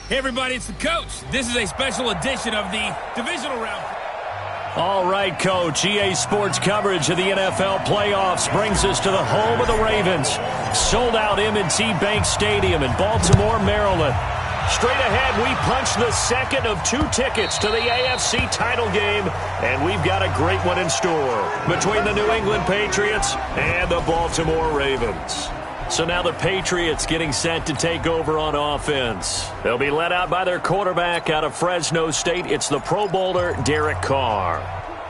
Hey everybody, it's the coach. This is a special edition of the Divisional Round. All right, Coach. EA Sports coverage of the NFL playoffs brings us to the home of the Ravens. Sold out M&T Bank Stadium in Baltimore, Maryland. Straight ahead, we punch the second of 2 tickets to the AFC title game, and we've got a great one in store between the New England Patriots and the Baltimore Ravens. So now the Patriots getting set to take over on offense. They'll be led out by their quarterback out of Fresno State. It's the Pro Bowler, Derek Carr.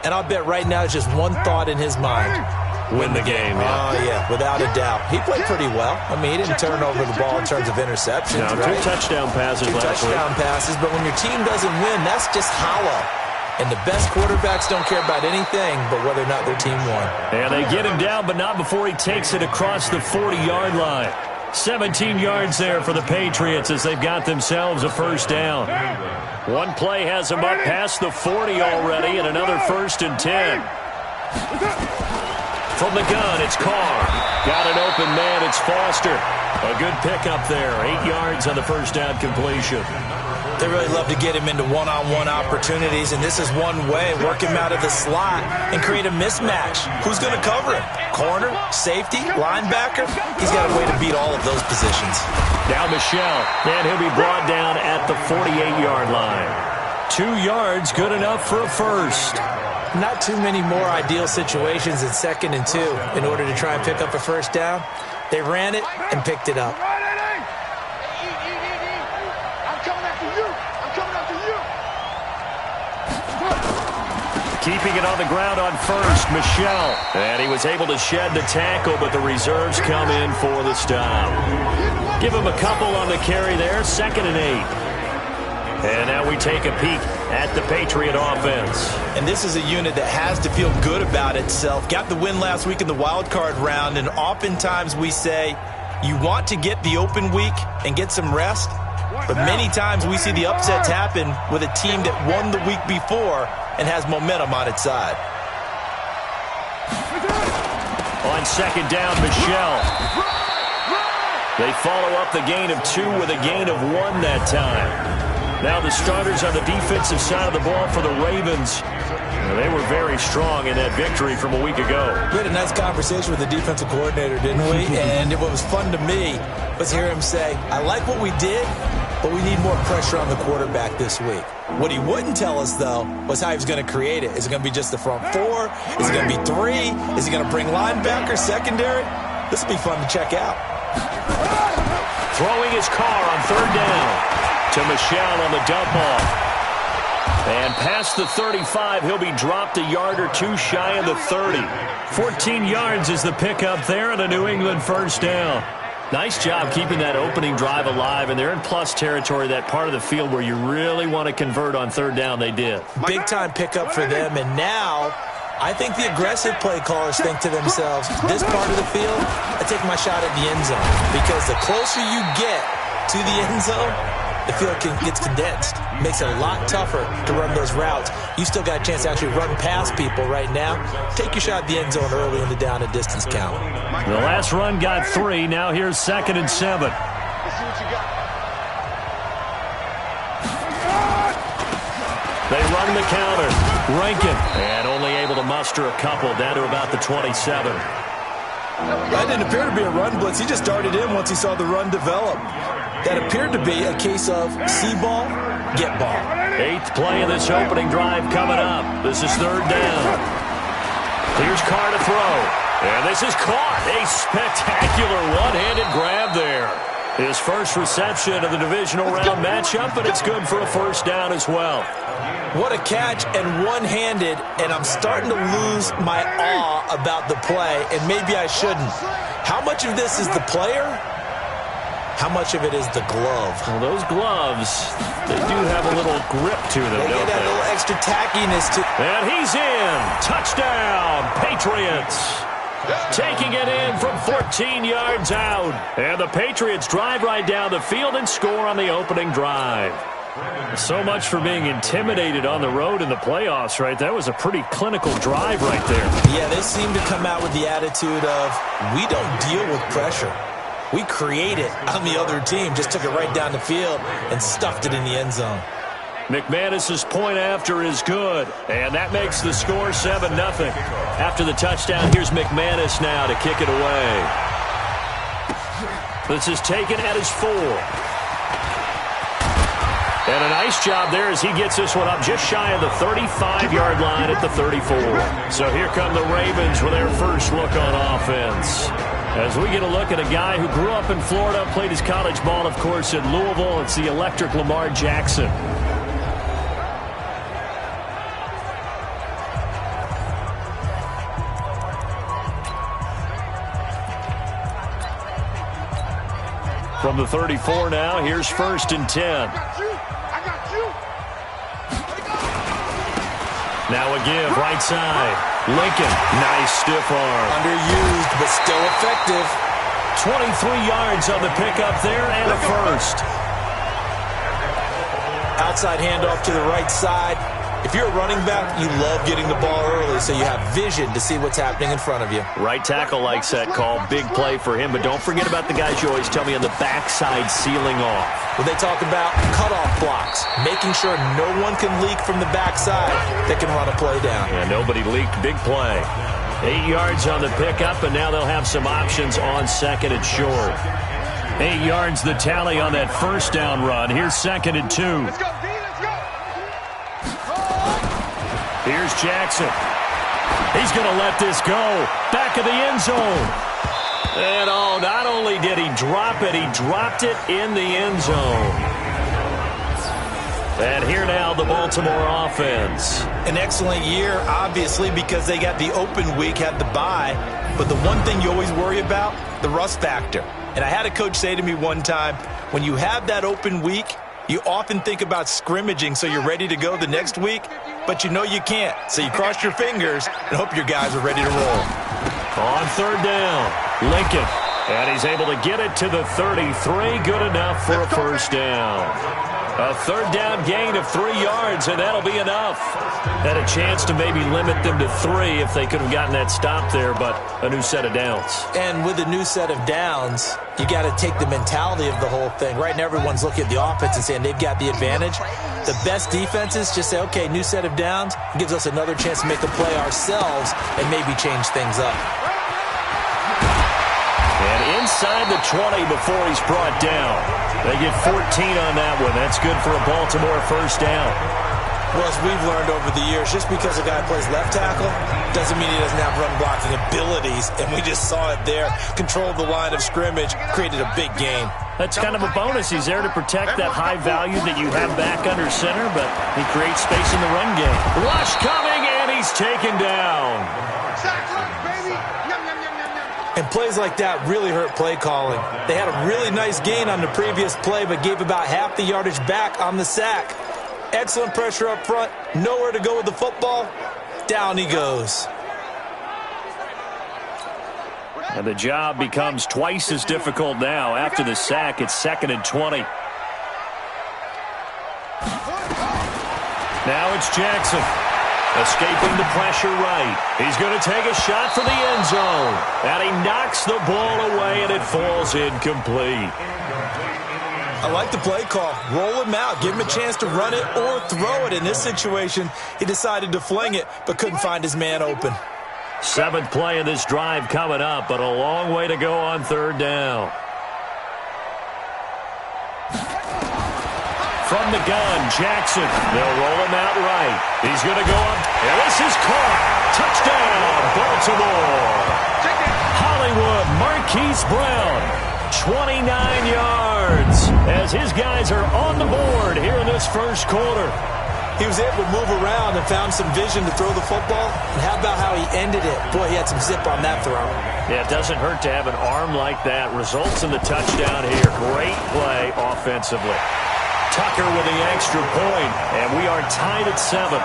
And I'll bet right now it's just one thought in his mind. Win the game, yeah. Oh, yeah, without a doubt. He played pretty well. I mean, he didn't turn over the ball in terms of interceptions, no, right? 2 touchdown passes last week. 2 touchdown passes, but when your team doesn't win, that's just hollow. And the best quarterbacks don't care about anything but whether or not their team won. And they get him down, but not before he takes it across the 40-yard line. 17 yards there for the Patriots as they've got themselves a first down. One play has them up past the 40 already, and another 1st and 10. From the gun, it's Carr. Got an open man, it's Foster. A good pickup there, 8 yards on the first down completion. They really love to get him into one-on-one opportunities, and this is one way. Work him out of the slot and create a mismatch. Who's going to cover him? Corner, safety, linebacker? He's got a way to beat all of those positions. Now Michelle, and he'll be brought down at the 48-yard line. 2 yards, good enough for a first. Not too many more ideal situations in 2nd and 2 in order to try and pick up a first down. They ran it and picked it up. Keeping it on the ground on first, Michelle. And he was able to shed the tackle, but the reserves come in for the stop. Give him a couple on the carry there, 2nd and 8. And now we take a peek at the Patriot offense. And this is a unit that has to feel good about itself. Got the win last week in the wild card round, and oftentimes we say you want to get the open week and get some rest, but many times we see the upsets happen with a team that won the week before and has momentum on its side. On 2nd down, Michelle. They follow up the gain of 2 with a gain of 1 that time. Now the starters on the defensive side of the ball for the Ravens. They were very strong in that victory from a week ago. We had a nice conversation with the defensive coordinator, didn't we? And what was fun to me was hear him say, I like what we did, but we need more pressure on the quarterback this week. What he wouldn't tell us, though, was how he was going to create it. Is it going to be just the front 4? Is it going to be 3? Is he going to bring linebackers, secondary? This will be fun to check out. Throwing his Carr on 3rd down to Michelle on the dump off. And past the 35, he'll be dropped a yard or 2 shy of the 30. 14 yards is the pickup there and a New England first down. Nice job keeping that opening drive alive, and they're in plus territory, that part of the field where you really want to convert on 3rd down. They did. Big-time pickup for them, and now I think the aggressive play callers think to themselves, this part of the field, I take my shot at the end zone, because the closer you get to the end zone, the field gets condensed. Makes it a lot tougher to run those routes. You still got a chance to actually run past people right now. Take your shot at the end zone early in the down and distance count. The last run got 3. Now here's 2nd and 7. They run the counter. Rankin. And only able to muster a couple down to about the 27. That didn't appear to be a run blitz. He just darted in once he saw the run develop. That appeared to be a case of see ball, get ball. 8th play of this opening drive coming up. This is 3rd down. Here's Carr to throw. And this is caught. A spectacular one-handed grab there. His first reception of the divisional round matchup, but it's good for a first down as well. What a catch, and one-handed, and I'm starting to lose my awe about the play, and maybe I shouldn't. How much of this is the player? How much of it is the glove? Well, those gloves, they do have a little grip to them, they don't get that they? little extra tackiness to. And he's in. Touchdown, Patriots. Taking it in from 14 yards out. And the Patriots drive right down the field and score on the opening drive. So much for being intimidated on the road in the playoffs, right? That was a pretty clinical drive right there. Yeah, they seem to come out with the attitude of, we don't deal with pressure. We create it on the other team. Just took it right down the field and stuffed it in the end zone. McManus's point after is good, and that makes the score 7-0. After the touchdown, here's McManus now to kick it away. This is taken at his 4. And a nice job there as he gets this one up just shy of the 35-yard line at the 34. So here come the Ravens with their first look on offense. As we get a look at a guy who grew up in Florida, played his college ball, of course, at Louisville. It's the electric Lamar Jackson. From the 34 now, here's 1st and 10. Now a give, right side. Lincoln, nice stiff arm. Underused, but still effective. 23 yards on the pickup there and a first. Outside handoff to the right side. If you're a running back, you love getting the ball early so you have vision to see what's happening in front of you. Right tackle likes that call. Big play for him, but don't forget about the guys you always tell me on the backside sealing off. When they talk about cutoff blocks, making sure no one can leak from the backside that can run a play down. Yeah, nobody leaked. Big play. 8 yards on the pickup, and now they'll have some options on 2nd and short. 8 yards the tally on that first down run. Here's 2nd and 2. Let's go, D, let's go. Here's Jackson. He's going to let this go. Back of the end zone. And oh, not only did he drop it, he dropped it in the end zone. And here now the Baltimore offense. An excellent year, obviously, because they got the open week, had the bye. But the one thing you always worry about, the rust factor. And I had a coach say to me one time, when you have that open week, you often think about scrimmaging so you're ready to go the next week, but you know you can't. So you cross your fingers and hope your guys are ready to roll. On 3rd down, Lincoln. And he's able to get it to the 33. Good enough for a first down. A 3rd down gain of 3 yards, and that'll be enough. Had a chance to maybe limit them to 3 if they could have gotten that stop there, but a new set of downs. And with a new set of downs, you got to take the mentality of the whole thing. Right now, everyone's looking at the offense and saying they've got the advantage. The best defenses just say, okay, new set of downs. It gives us another chance to make a play ourselves and maybe change things up. And inside the 20 before he's brought down. They get 14 on that one. That's good for a Baltimore first down. Well, as we've learned over the years, just because a guy plays left tackle doesn't mean he doesn't have run-blocking abilities. And we just saw it there. Controlled the line of scrimmage, created a big gain. That's kind of a bonus. He's there to protect that high value that you have back under center, but he creates space in the run game. Rush coming, and he's taken down. And plays like that really hurt play calling. They had a really nice gain on the previous play, but gave about half the yardage back on the sack. Excellent pressure up front. Nowhere to go with the football. Down he goes. And the job becomes twice as difficult now. After the sack, it's 2nd and 20. Now it's Jackson. Escaping the pressure right. He's going to take a shot for the end zone. And he knocks the ball away, and it falls incomplete. I like the play call. Roll him out. Give him a chance to run it or throw it. In this situation, he decided to fling it, but couldn't find his man open. 7th play of this drive coming up, but a long way to go on 3rd down. From the gun, Jackson. They'll roll him out right. He's going to go up. And this is caught. Touchdown, Baltimore. Hollywood, Marquise Brown. 29 yards as his guys are on the board here in this first quarter. He was able to move around and found some vision to throw the football. And how about how he ended it? Boy, he had some zip on that throw. Yeah, it doesn't hurt to have an arm like that. Results in the touchdown here. Great play offensively. Tucker with the extra point, and we are tied at 7.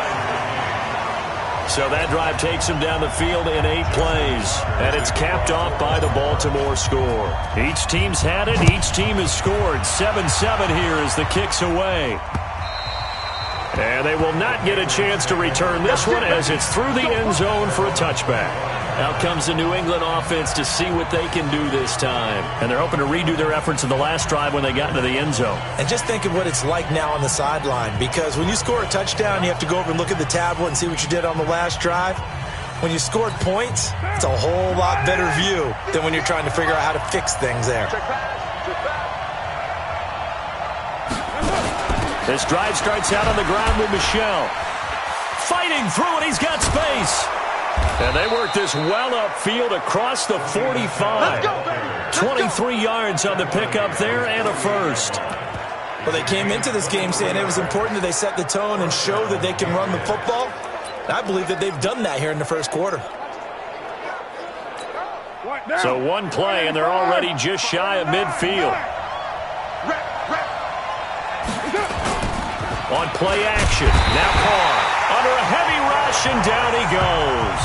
So that drive takes him down the field in 8 plays, and it's capped off by the Baltimore score. Each team's had it. Each team has scored. 7-7 here as the kick's away. And they will not get a chance to return this one as it's through the end zone for a touchback. Out comes the New England offense to see what they can do this time. And they're hoping to redo their efforts in the last drive when they got into the end zone. And just think of what it's like now on the sideline, because when you score a touchdown, you have to go over and look at the tablet and see what you did on the last drive. When you scored points, it's a whole lot better view than when you're trying to figure out how to fix things there. This drive starts out on the ground with Michel. Fighting through it, he's got space. And they work this well upfield across the 45. 23 yards on the pickup there and a first. Well, they came into this game saying it was important that they set the tone and show that they can run the football. And I believe that they've done that here in the first quarter. So one play, and they're already just shy of midfield. On play action, now Carr under a heavy rush, and down he goes.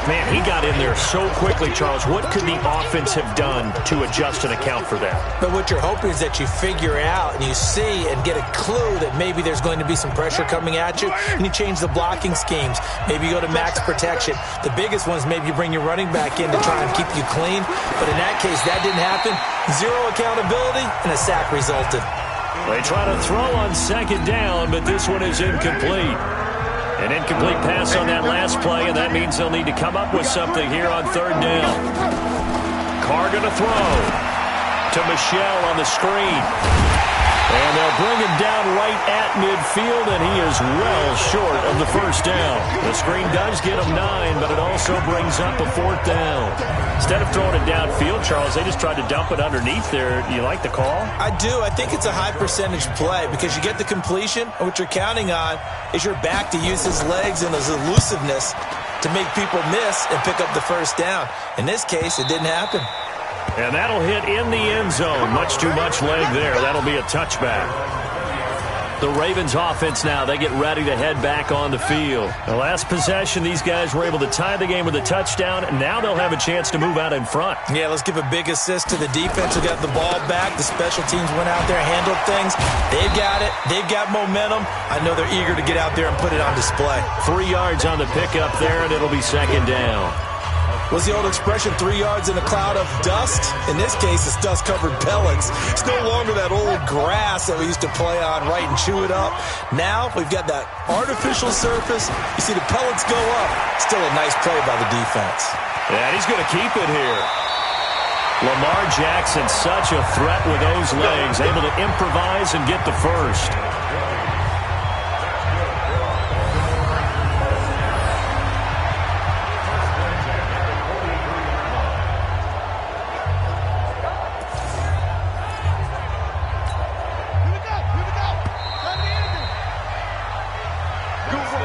Man, he got in there so quickly, Charles. What could the offense have done to adjust and account for that? But what you're hoping is that you figure out and you see and get a clue that maybe there's going to be some pressure coming at you, and you change the blocking schemes. Maybe you go to max protection. The biggest one is maybe you bring your running back in to try and keep you clean. But in that case, that didn't happen. Zero accountability, and a sack resulted. They try to throw on second down, but this one is incomplete. An incomplete pass on that last play, and that means they'll need to come up with something here on third down. Carr going to throw to Michel on the screen. And they'll bring him down right at midfield, and he is well short of the first down. The screen does get him 9, but it also brings up a fourth down. Instead of throwing it downfield, Charles, they just tried to dump it underneath there. Do you like the call? I do. I think it's a high percentage play because you get the completion, and what you're counting on is your back to use his legs and his elusiveness to make people miss and pick up the first down. In this case, it didn't happen. And that'll hit in the end zone. Much too much leg there. That'll be a touchback. The Ravens offense now, they get ready to head back on the field. The last possession, these guys were able to tie the game with a touchdown, and now they'll have a chance to move out in front. Yeah, let's give a big assist to the defense who got the ball back. The special teams went out there, handled things. They've got it. They've got momentum. I know they're eager to get out there and put it on display. 3 yards on the pickup there, and it'll be second down. What's the old expression, 3 yards in a cloud of dust? In this case, it's dust-covered pellets. It's no longer that old grass that we used to play on, right, and chew it up. Now we've got that artificial surface. You see the pellets go up. Still a nice play by the defense. Yeah, he's going to keep it here. Lamar Jackson, such a threat with those legs, able to improvise and get the first.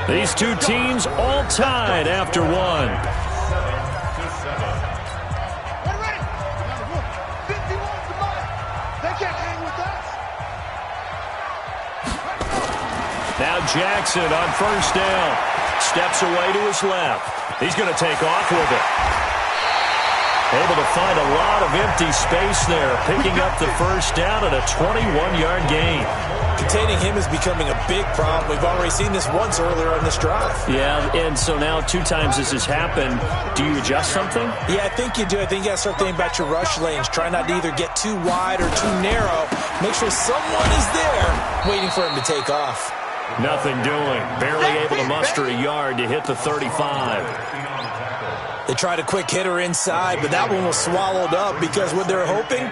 These two teams all tied after one. Now Jackson on first down. Steps away to his left. He's going to take off with it. Able to find a lot of empty space there, picking up the first down at a 21-yard gain. Containing him is becoming a big problem. We've already seen this once earlier on this drive. Yeah, and so now 2 times this has happened. Do you adjust something? Yeah, I think you do. I think you got to start thinking about your rush lanes. Try not to either get too wide or too narrow. Make sure someone is there waiting for him to take off. Nothing doing. Barely able to muster a yard to hit the 35. They tried a quick hitter inside, but that one was swallowed up because what they're hoping,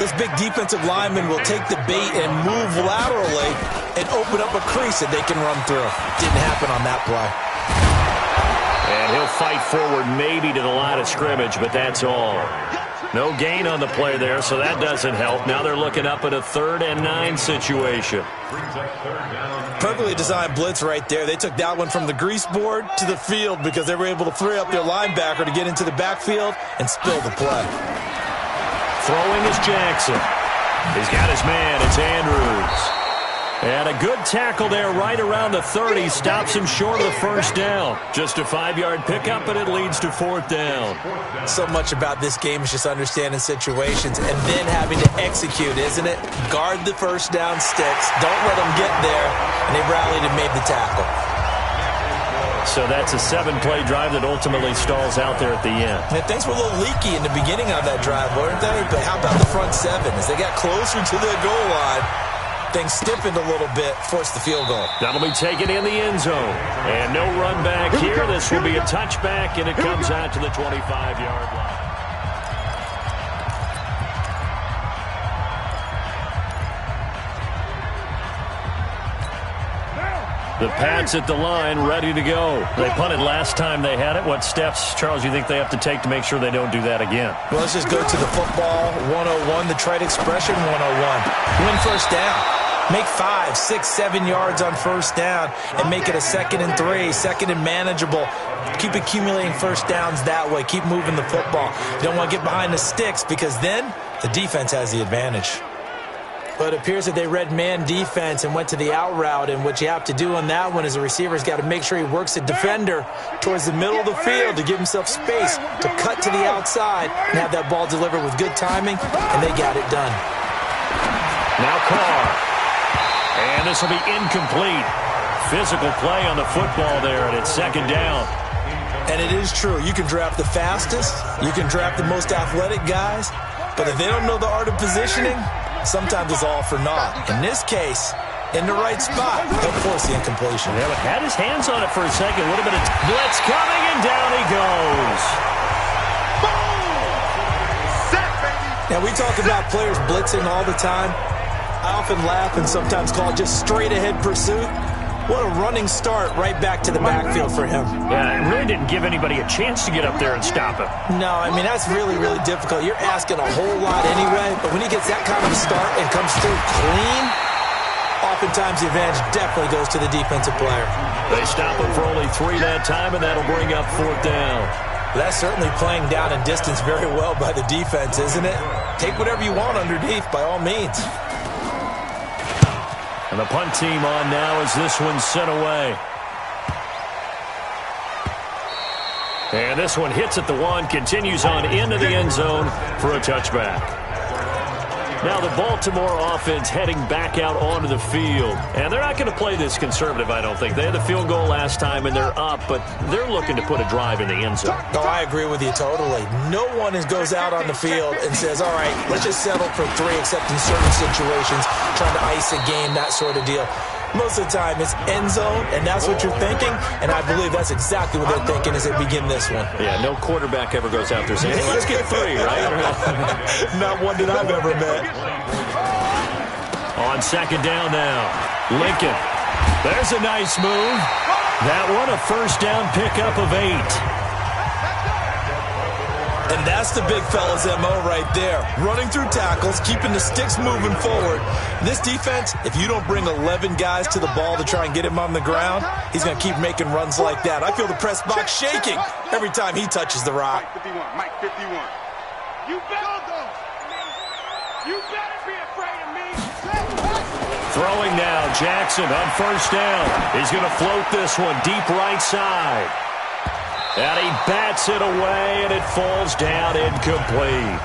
this big defensive lineman will take the bait and move laterally and open up a crease that they can run through. Didn't happen on that play. And he'll fight forward maybe to the line of scrimmage, but that's all. No gain on the play there, so that doesn't help. Now they're looking up at a 3rd and 9 situation. Perfectly designed blitz right there. They took that one from the grease board to the field because they were able to free up their linebacker to get into the backfield and spill the play. Throwing is Jackson. He's got his man. It's Andrews. And a good tackle there right around the 30. Stops him short of the first down. Just a 5-yard pickup, and it leads to 4th down. So much about this game is just understanding situations and then having to execute, isn't it? Guard the first down sticks. Don't let them get there. And they rallied and made the tackle. So that's a 7-play drive that ultimately stalls out there at the end. And things were a little leaky in the beginning of that drive, weren't they? But how about the front 7? As they got closer to the goal line, things stiffened a little bit, forced the field goal. That'll be taken in the end zone. And no run back here. This will be a touchback, and it comes out to the 25-yard line. The Pats at the line, ready to go. They punted last time they had it. What steps, Charles, you think they have to take to make sure they don't do that again? Well, let's just go to the football 101, the trite expression 101. Win first down. Make 5, 6, 7 yards on first down and make it a 2nd and 3, 2nd and manageable. Keep accumulating first downs that way. Keep moving the football. You don't want to get behind the sticks because then the defense has the advantage. But it appears that they read man defense and went to the out route, and what you have to do on that one is the receiver's got to make sure he works the defender towards the middle of the field to give himself space to cut to the outside and have that ball delivered with good timing, and they got it done. Now Carr. And this will be incomplete. Physical play on the football there, and it's 2nd down. And it is true. You can draft the fastest. You can draft the most athletic guys. But if they don't know the art of positioning, sometimes it's all for naught. In this case, in the right spot, they'll force the incompletion. Yeah, but had his hands on it for a second. Would have been a blitz coming, and down he goes. Now, we talk about players blitzing all the time. I often laugh and sometimes call it just straight-ahead pursuit. What a running start right back to the backfield for him. Yeah, it really didn't give anybody a chance to get up there and stop him. No, I mean, that's really, really difficult. You're asking a whole lot anyway, but when he gets that kind of a start and comes through clean, oftentimes the advantage definitely goes to the defensive player. They stop him for only 3 that time, and that'll bring up 4th down. That's certainly playing down in distance very well by the defense, isn't it? Take whatever you want underneath, by all means. And the punt team on now as this one's sent away. And this one hits at the 1, continues on into the end zone for a touchback. Now the Baltimore offense heading back out onto the field. And they're not going to play this conservative, I don't think. They had the field goal last time, and they're up, but they're looking to put a drive in the end zone. Oh, I agree with you totally. No one goes out on the field and says, all right, let's just settle for 3, except in certain situations, trying to ice a game, that sort of deal. Most of the time, it's end zone, and that's what you're thinking, and I believe that's exactly what they're thinking as they begin this one. Yeah, no quarterback ever goes out there saying, hey, let's get 3, right? Not one that I've ever met. On 2nd down now, Lincoln. There's a nice move. That one, a first down pickup of 8. And that's the big fella's MO right there. Running through tackles, keeping the sticks moving forward. This defense, if you don't bring 11 guys to the ball to try and get him on the ground, he's going to keep making runs like that. I feel the press box shaking every time he touches the rock. Mike 51. You better be afraid of me. Throwing now, Jackson on first down. He's going to float this one deep right side. And he bats it away, and it falls down incomplete.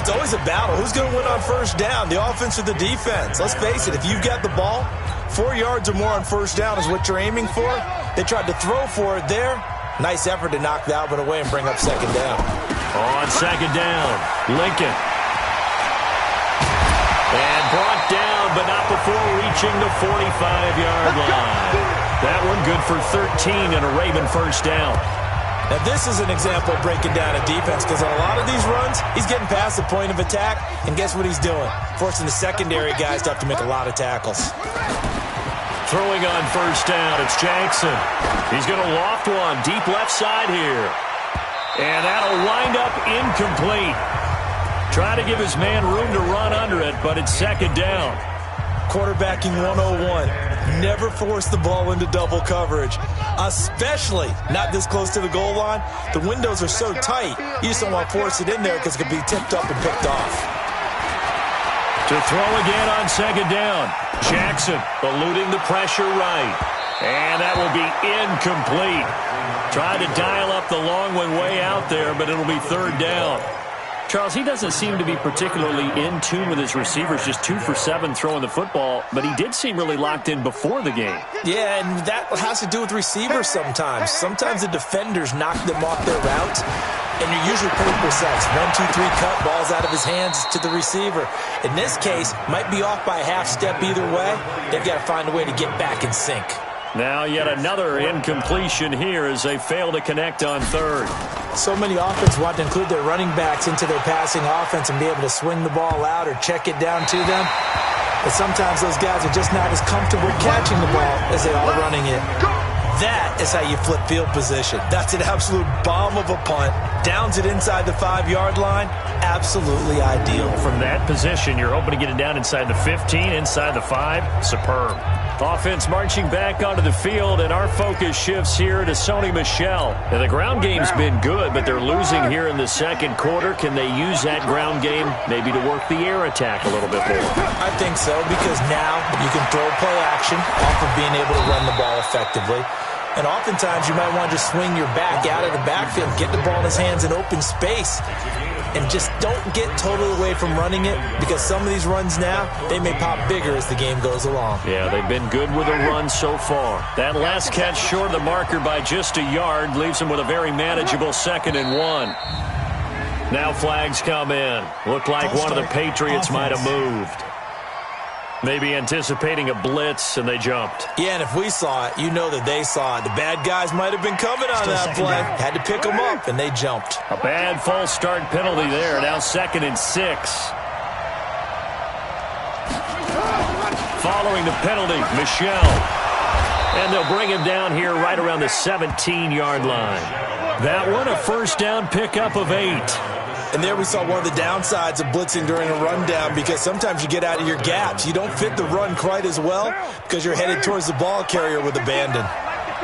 It's always a battle. Who's going to win on first down, the offense or the defense? Let's face it, if you've got the ball, 4 yards or more on first down is what you're aiming for. They tried to throw for it there. Nice effort to knock that one away and bring up 2nd down. On 2nd down, Lincoln. And brought down, but not before reaching the 45-yard line. That one good for 13 and a Raven first down. Now, this is an example of breaking down a defense because on a lot of these runs, he's getting past the point of attack, and guess what he's doing? Forcing the secondary guys to have to make a lot of tackles. Throwing on first down, it's Jackson. He's going to loft one deep left side here. And that'll wind up incomplete. Trying to give his man room to run under it, but it's 2nd down. Quarterbacking 101. Never force the ball into double coverage, especially not this close to the goal line. The windows are so tight, you just don't want to force it in there because it could be tipped up and picked off. To throw again on second down. Jackson eluding the pressure right. And that will be incomplete. Tried to dial up the long one way out there, but it'll be third down. Charles, he doesn't seem to be particularly in tune with his receivers, just 2 for 7 throwing the football, but he did seem really locked in before the game. Yeah, and that has to do with receivers sometimes. Sometimes the defenders knock them off their routes, and you're usually pretty precise. 1, 2, 3 cut, balls out of his hands to the receiver. In this case, might be off by a half step either way. They've got to find a way to get back in sync. Now yet another incompletion here as they fail to connect on third. So many offenses want to include their running backs into their passing offense and be able to swing the ball out or check it down to them. But sometimes those guys are just not as comfortable catching the ball as they are running it. That is how you flip field position. That's an absolute bomb of a punt. Downs it inside the 5-yard line. Absolutely ideal. From that position, you're hoping to get it down inside the 15, inside the 5. Superb. Offense marching back onto the field, and our focus shifts here to Sony Michel. Now, the ground game's been good, but they're losing here in the second quarter. Can they use that ground game maybe to work the air attack a little bit more? I think so, because now you can throw play action off of being able to run the ball effectively. And oftentimes you might want to just swing your back out of the backfield, get the ball in his hands in open space, and just don't get totally away from running it, because some of these runs now, they may pop bigger as the game goes along. Yeah, they've been good with a run so far. That last catch short of the marker by just a yard leaves them with a very manageable 2nd and 1. Now flags come in. Looked like one of the Patriots might have moved. Maybe anticipating a blitz, and they jumped. Yeah, and if we saw it, you know that they saw it. The bad guys might have been coming on that play. Had to pick them up, and they jumped. A bad false start penalty there. Now 2nd and 6. Following the penalty, Michel. And they'll bring him down here right around the 17-yard line. That one, a first down pickup of 8. And there we saw one of the downsides of blitzing during a rundown, because sometimes you get out of your gaps. You don't fit the run quite as well because you're headed towards the ball carrier with abandon.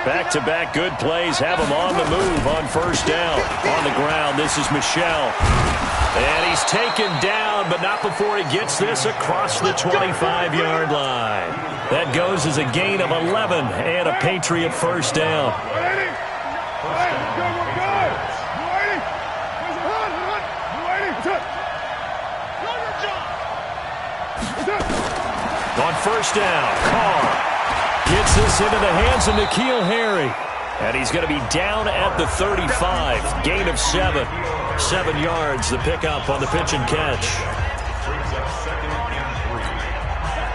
Back-to-back good plays have him on the move on first down. On the ground, this is Michel. And he's taken down, but not before he gets this across the 25-yard line. That goes as a gain of 11 and a Patriot first down. On first down, Carr gets this into the hands of N'Keal Harry. And he's going to be down at the 35. Gain of 7. 7 yards, the pickup on the pitch and catch.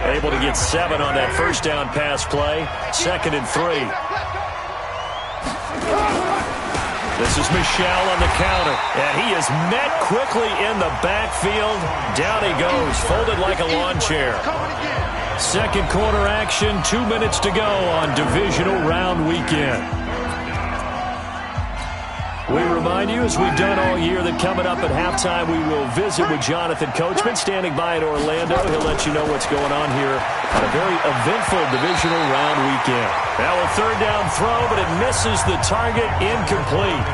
Able to get 7 on that first down pass play. 2nd and 3. This is Michel on the counter, and he is met quickly in the backfield. Down he goes, folded like a lawn chair. Second quarter action, 2 minutes to go on Divisional Round Weekend. We remind you, as we've done all year, that coming up at halftime, we will visit with Jonathan Coachman, standing by in Orlando. He'll let you know what's going on here on a very eventful Divisional Round Weekend. Now a third down throw, but it misses the target, incomplete.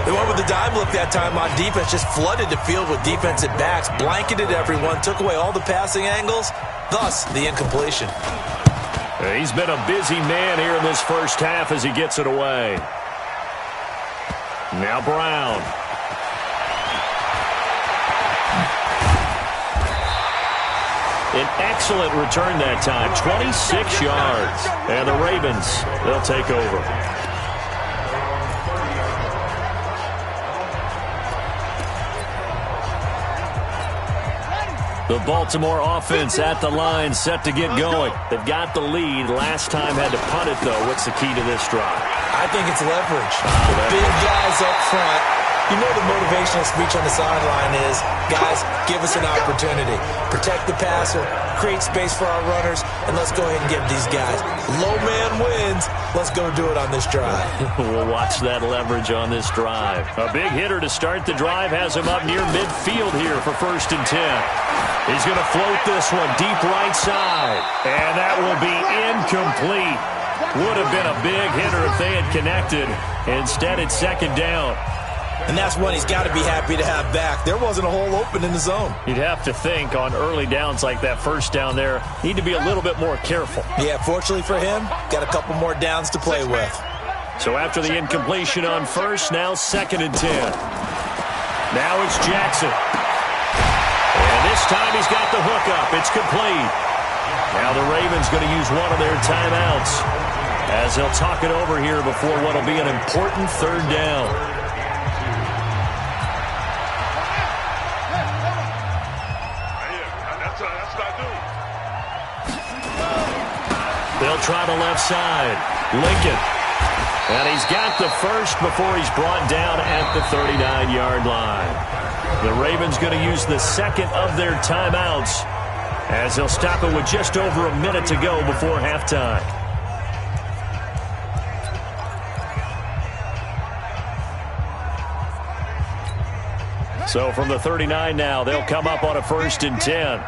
They went with the dime look that time on defense, just flooded the field with defensive backs, blanketed everyone, took away all the passing angles, thus the incompletion. He's been a busy man here in this first half as he gets it away. Now Brown. An excellent return that time, 26 yards. And the Ravens, they'll take over. The Baltimore offense at the line, set to get going. They've got the lead. Last time had to punt it, though. What's the key to this drive? I think it's leverage. Big guys up front. You know the motivational speech on the sideline is, guys, give us an opportunity. Protect the passer, create space for our runners, and let's go ahead and give these guys. Low man wins. Let's go do it on this drive. We'll watch that leverage on this drive. A big hitter to start the drive has him up near midfield here for 1st and 10. He's going to float this one deep right side. And that will be incomplete. Would have been a big hitter if they had connected. Instead, it's 2nd down. And that's one he's got to be happy to have back. There wasn't a hole open in the zone. You'd have to think on early downs like that first down there, need to be a little bit more careful. Yeah, fortunately for him, got a couple more downs to play with. So after the incompletion on first, now 2nd and 10. Now it's Jackson. And this time he's got the hook up. It's complete. Now the Ravens going to use one of their timeouts as they'll talk it over here before what will be an important 3rd down. They'll try the left side. Lincoln. And he's got the first before he's brought down at the 39-yard line. The Ravens going to use the 2nd of their timeouts as they'll stop it with just over a minute to go before halftime. So from the 39 now, they'll come up on a 1st and 10.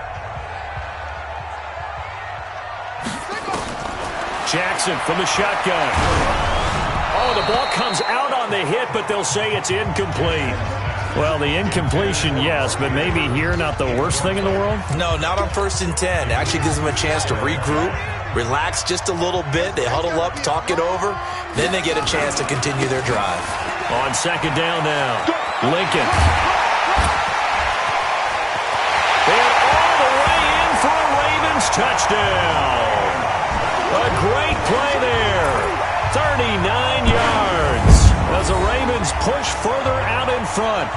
Jackson from the shotgun. Oh, the ball comes out on the hit, but they'll say it's incomplete. Well, the incompletion, yes, but maybe here not the worst thing in the world? No, not on 1st and 10. Actually gives them a chance to regroup, relax just a little bit. They huddle up, talk it over. Then they get a chance to continue their drive. On 2nd down now, Lincoln. And all the way in for a Ravens touchdown. A great play there. 39 yards as the Ravens push further out in front.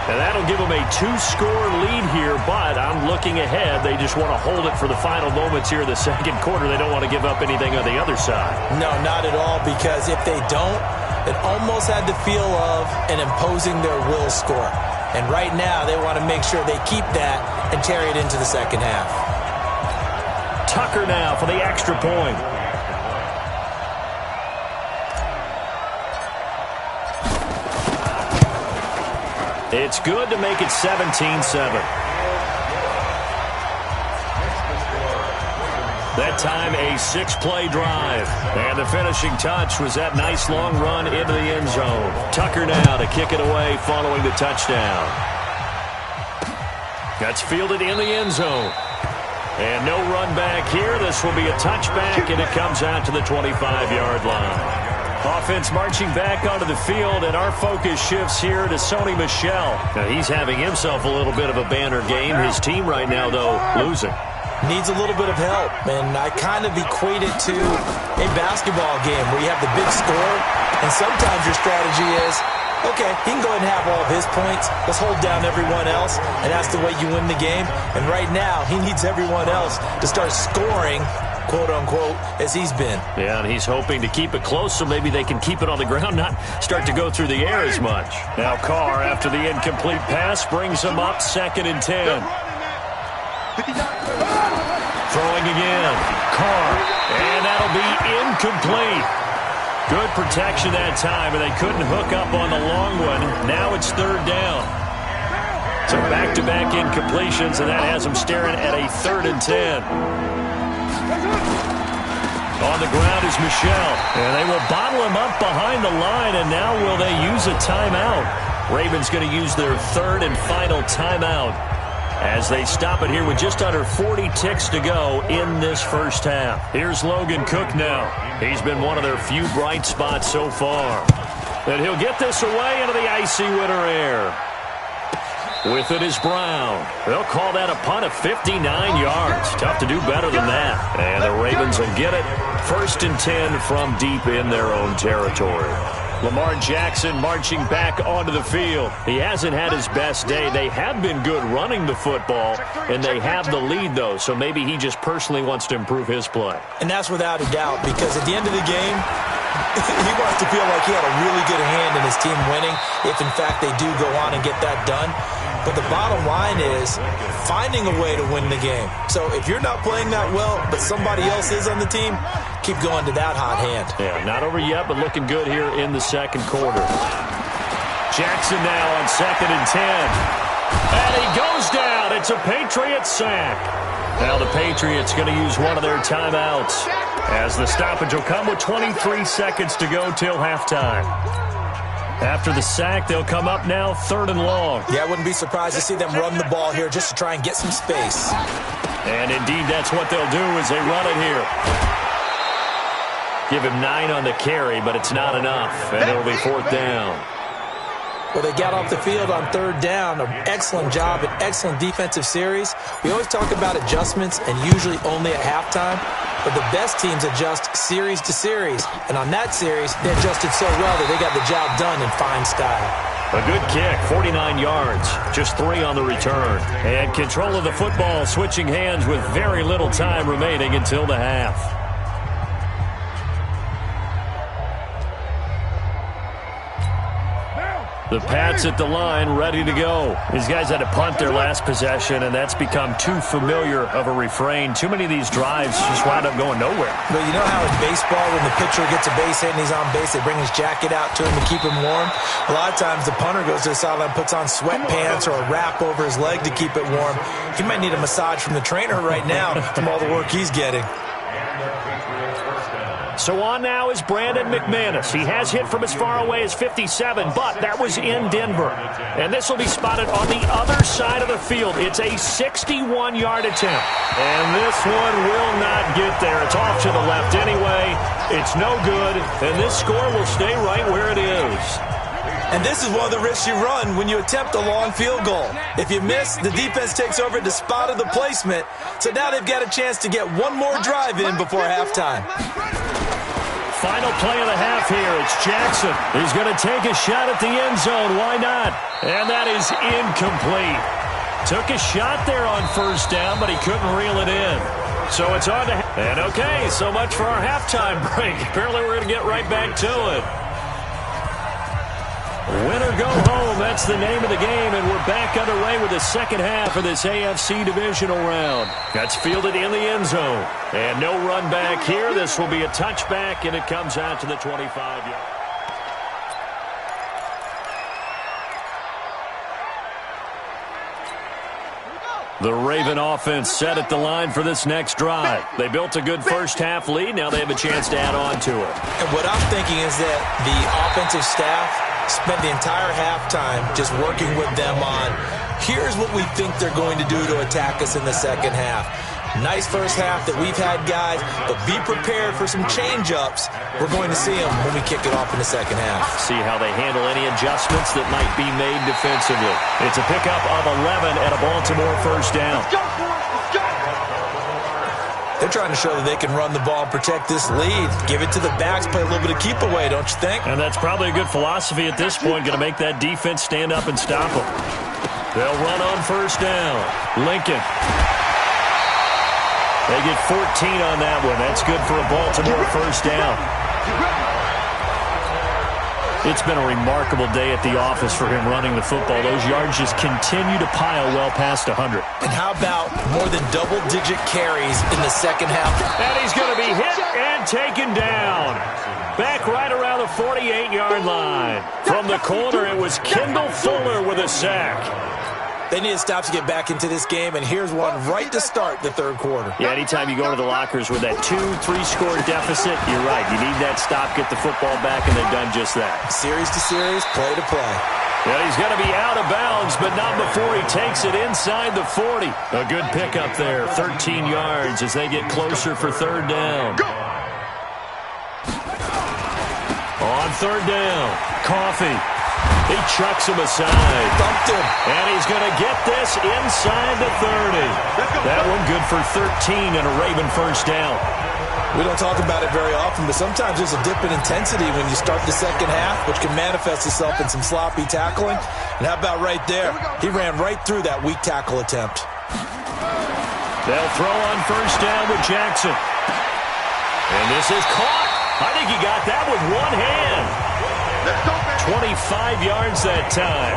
And that'll give them a 2-score lead here, but I'm looking ahead. They just want to hold it for the final moments here in the 2nd quarter. They don't want to give up anything on the other side. No, not at all, because if they don't, it almost had the feel of an imposing their will score. And right now, they want to make sure they keep that and carry it into the 2nd half. Tucker now for the extra point. It's good to make it 17-7. That time a 6-play drive. And the finishing touch was that nice long run into the end zone. Tucker now to kick it away following the touchdown. That's fielded in the end zone. And no run back here. This will be a touchback, and it comes out to the 25-yard line. Offense marching back onto the field, and our focus shifts here to Sony Michel. Now, he's having himself a little bit of a banner game. His team right now, though, losing. Needs a little bit of help, and I kind of equate it to a basketball game where you have the big score, and sometimes your strategy is, okay, he can go ahead and have all of his points. Let's hold down everyone else, and that's the way you win the game. And right now, he needs everyone else to start scoring, quote-unquote, as he's been. Yeah, and he's hoping to keep it close so maybe they can keep it on the ground, not start to go through the air as much. Now Carr, after the incomplete pass, brings him up 2nd and 10. Throwing again. Carr, and that'll be incomplete. Good protection that time, and they couldn't hook up on the long one. Now it's 3rd down. So back-to-back incompletions, and that has them staring at a 3rd and 10. On the ground is Michel, and they will bottle him up behind the line, and now will they use a timeout? Ravens going to use their 3rd and final timeout as they stop it here with just under 40 ticks to go in this first half. Here's Logan Cook now. He's been one of their few bright spots so far. And he'll get this away into the icy winter air. With it is Brown. They'll call that a punt of 59 yards. Tough to do better than that. And the Ravens will get it. 1st and 10 from deep in their own territory. Lamar Jackson marching back onto the field. He hasn't had his best day. They have been good running the football, and they have the lead, though, so maybe he just personally wants to improve his play. And that's without a doubt, because at the end of the game, he wants to feel like he had a really good hand in his team winning, if in fact they do go on and get that done. But the bottom line is finding a way to win the game. So if you're not playing that well, but somebody else is on the team, keep going to that hot hand. Yeah, not over yet, but looking good here in the 2nd quarter. Jackson now on 2nd and 10. And he goes down. It's a Patriots sack. Now the Patriots going to use one of their timeouts as the stoppage will come with 23 seconds to go till halftime. After the sack, they'll come up now 3rd and long. Yeah, I wouldn't be surprised to see them run the ball here just to try and get some space. And indeed, that's what they'll do as they run it here. Give him 9 on the carry, but it's not enough, and it'll be 4th down. Well, they got off the field on 3rd down. An excellent job, an excellent defensive series. We always talk about adjustments and usually only at halftime, but the best teams adjust series to series. And on that series, they adjusted so well that they got the job done in fine style. A good kick, 49 yards, just 3 on the return. And control of the football switching hands with very little time remaining until the half. The Pats at the line, ready to go. These guys had to punt their last possession, and that's become too familiar of a refrain. Too many of these drives just wound up going nowhere. But you know how in baseball, when the pitcher gets a base hit and he's on base, they bring his jacket out to him to keep him warm? A lot of times the punter goes to the sideline, puts on sweatpants or a wrap over his leg to keep it warm. He might need a massage from the trainer right now from all the work he's getting. So on now is Brandon McManus. He has hit from as far away as 57, but that was in Denver. And this will be spotted on the other side of the field. It's a 61-yard attempt. And this one will not get there. It's off to the left anyway. It's no good, and this score will stay right where it is. And this is one of the risks you run when you attempt a long field goal. If you miss, the defense takes over at the spot of the placement. So now they've got a chance to get one more drive in before halftime. Final play of the half here. It's Jackson. He's going to take a shot at the end zone. Why not? And that is incomplete. Took a shot there on 1st down, but he couldn't reel it in. So it's on to... And okay, so much for our halftime break. Apparently we're going to get right back to it. Win or go home, that's the name of the game, and we're back underway with the second half of this AFC Divisional round. That's fielded in the end zone. And no run back here. This will be a touchback, and it comes out to the 25-yard. The Raven offense set at the line for this next drive. They built a good first-half lead. Now they have a chance to add on to it. And what I'm thinking is that the offensive staff spent the entire halftime just working with them on, here's what we think they're going to do to attack us in the second half. Nice first half that we've had, guys, but be prepared for some change-ups. We're going to see them when we kick it off in the second half. See how they handle any adjustments that might be made defensively. It's a pickup of 11 at a Baltimore 1st down. They're trying to show that they can run the ball and protect this lead. Give it to the backs, play a little bit of keep away, don't you think? And that's probably a good philosophy at this point, going to make that defense stand up and stop them. They'll run on 1st down. Lincoln. They get 14 on that one. That's good for a Baltimore 1st down. It's been a remarkable day at the office for him running the football. Those yards just continue to pile well past 100. And how about more than double-digit carries in the second half? And he's going to be hit and taken down. Back right around the 48-yard line. From the corner, it was Kendall Fuller with a sack. They need to stop to get back into this game, and here's one right to start the third quarter. Yeah, anytime you go to the lockers with that 2-3-score deficit, you're right. You need that stop, get the football back, and they've done just that. Series to series, play to play. Well, he's going to be out of bounds, but not before he takes it inside the 40. A good pickup there, 13 yards as they get closer for 3rd down. On 3rd down, Coffee. He chucks him aside. Thumped him. And he's going to get this inside the 30. That one good for 13 and a Raven 1st down. We don't talk about it very often, but sometimes there's a dip in intensity when you start the second half, which can manifest itself in some sloppy tackling. And how about right there? He ran right through that weak tackle attempt. They'll throw on 1st down with Jackson. And this is caught. I think he got that with one hand. 25 yards that time.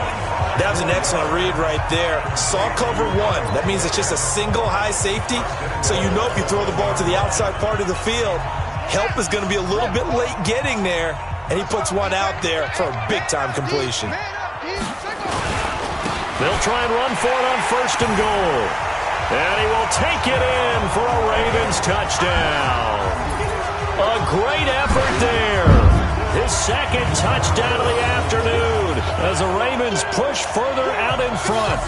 That was an excellent read right there. Saw cover one. That means it's just a single high safety. So you know if you throw the ball to the outside part of the field, help is going to be a little bit late getting there. And he puts one out there for a big-time completion. They'll try and run for it on 1st and goal. And he will take it in for a Ravens touchdown. A great effort there. His second touchdown of the afternoon. as the Ravens push further out in front.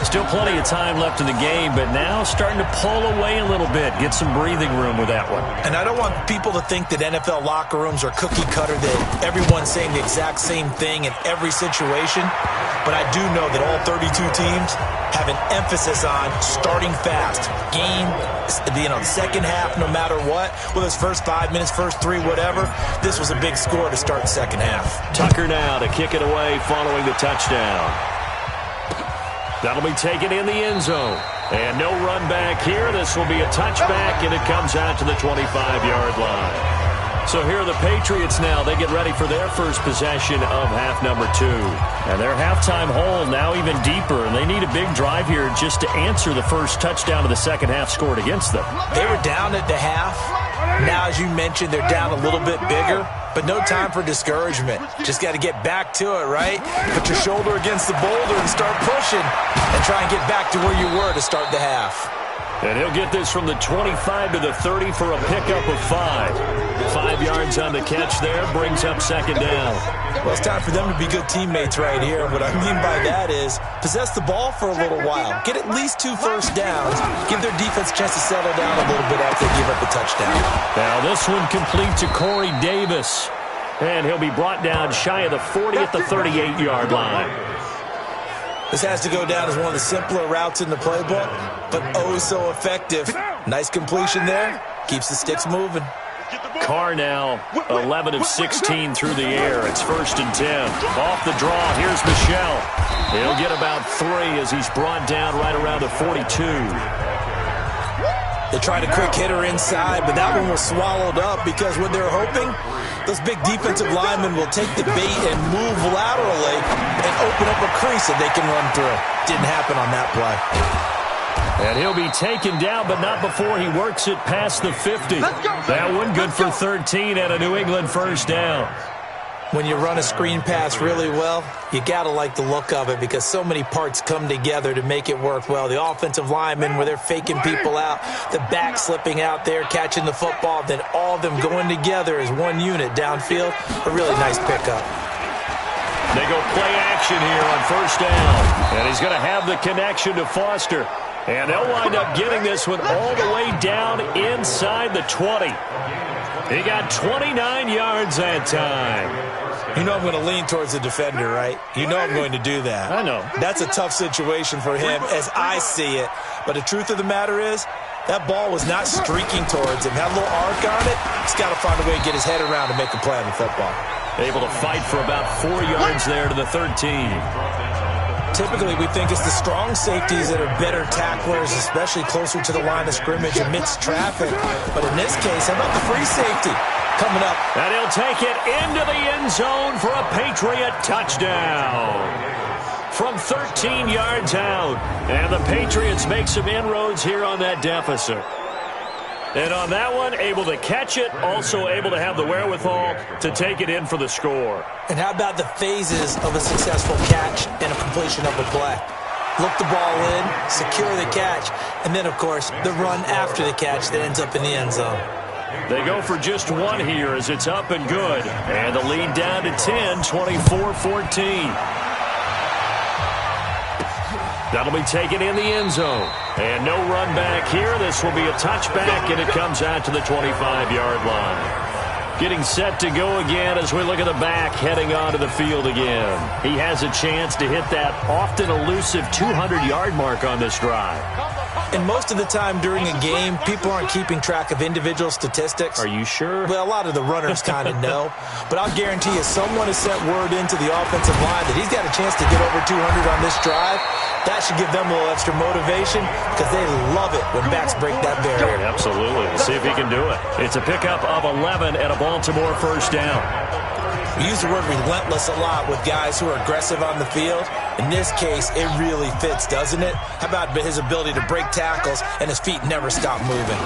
Still plenty of time left in the game, but now starting to pull away a little bit. Get some breathing room with that one. And I don't want people to think that NFL locker rooms are cookie cutter, that everyone's saying the exact same thing in every situation. But I do know that all 32 teams have an emphasis on starting fast. Game, the second half, no matter what. Whether it's first 5 minutes, first 3, whatever. This was a big score to start the second half. Tucker now to kick it away following the touchdown. That'll be taken in the end zone. And no run back here. This will be a touchback, and it comes out to the 25-yard line. So here are the Patriots now. They get ready for their first possession of half number 2. And their halftime hole now even deeper, and they need a big drive here just to answer the first touchdown of the second half scored against them. They were down at the half. Now, as you mentioned, they're down a little bit bigger, but no time for discouragement. Just got to get back to it, right? Put your shoulder against the boulder and start pushing and try and get back to where you were to start the half. And he'll get this from the 25 to the 30 for a pickup of 5. 5 yards on the catch there, brings up second down. Well, it's time for them to be good teammates right here. What I mean by that is possess the ball for a little while. Get at least 2 first downs. Give their defense a chance to settle down a little bit after they give up a touchdown. Now this one complete to Corey Davis. And he'll be brought down shy of the 40 at the 38-yard line. This has to go down as one of the simpler routes in the playbook, but oh so effective. Nice completion there. Keeps the sticks moving. Carr now 11 of 16 through the air. It's 1st and 10. Off the draw, here's Michel. He'll get about 3 as he's brought down right around the 42. They tried a quick hitter inside, but that one was swallowed up because what they're hoping, those big defensive linemen will take the bait and move laterally and open up a crease that they can run through. Didn't happen on that play. And he'll be taken down, but not before he works it past the 50. That one good for 13 and a New England first down. When you run a screen pass really well, you got to like the look of it because so many parts come together to make it work well. The offensive linemen where they're faking people out, the back slipping out there, catching the football, then all of them going together as one unit downfield. A really nice pickup. They go play action here on first down. And he's going to have the connection to Foster. And they'll wind up getting this one all the way down inside the 20. He got 29 yards that time. You know I'm going to lean towards the defender, right? You know I'm going to do that. I know. That's a tough situation for him as I see it. But the truth of the matter is, that ball was not streaking towards him. Had a little arc on it. He's got to find a way to get his head around and make a play on the football. Able to fight for about 4 yards there to the 13. Typically, we think it's the strong safeties that are better tacklers, especially closer to the line of scrimmage amidst traffic. But in this case, how about the free safety coming up? And he'll take it into the end zone for a Patriot touchdown. From 13 yards out. And the Patriots make some inroads here on that deficit. And on that one, able to catch it, also able to have the wherewithal to take it in for the score. And how about the phases of a successful catch and a completion of a play? Look the ball in, secure the catch, and then, of course, the run after the catch that ends up in the end zone. They go for just one here as it's up and good. And the lead down to 10, 24-14. That'll be taken in the end zone. And no run back here. This will be a touchback, and it comes out to the 25-yard line. Getting set to go again as we look at the back heading onto the field again. He has a chance to hit that often elusive 200-yard mark on this drive. And most of the time during a game, people aren't keeping track of individual statistics. Are you sure? Well, a lot of the runners kind of know. But I'll guarantee you someone has sent word into the offensive line that he's got a chance to get over 200 on this drive. That should give them a little extra motivation because they love it when backs break that barrier. Absolutely. Let's see if he can do it. It's a pickup of 11 and a Baltimore first down. We use the word relentless a lot with guys who are aggressive on the field. In this case, it really fits, doesn't it? How about his ability to break tackles and his feet never stop moving?